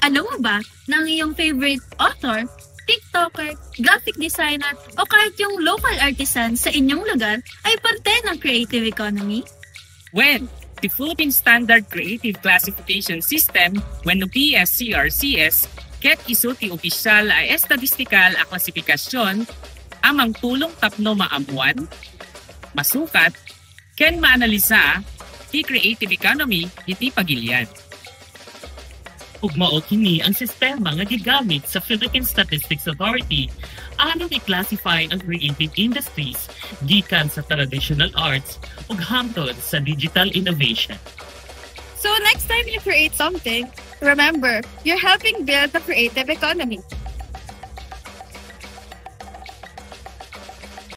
Alam mo ba na ang iyong favorite author, TikToker, graphic designer o kahit yung local artisan sa inyong lugar ay parte ng creative economy? Well, the Philippine Standard Creative Classification System, when no PSCRCS, ket isu ti opisyal ay estadistikal a klasifikasyon, amang tulong tapno maamuan, masukat, ken maanalisa ti creative economy iti pagilian. Ug mao kini ang sistema nga gigamit sa Philippine Statistics Authority aron i-classify ang creative industries gikan sa traditional arts ug hangtod sa digital innovation. So next time you create something, remember, you're helping build the creative economy.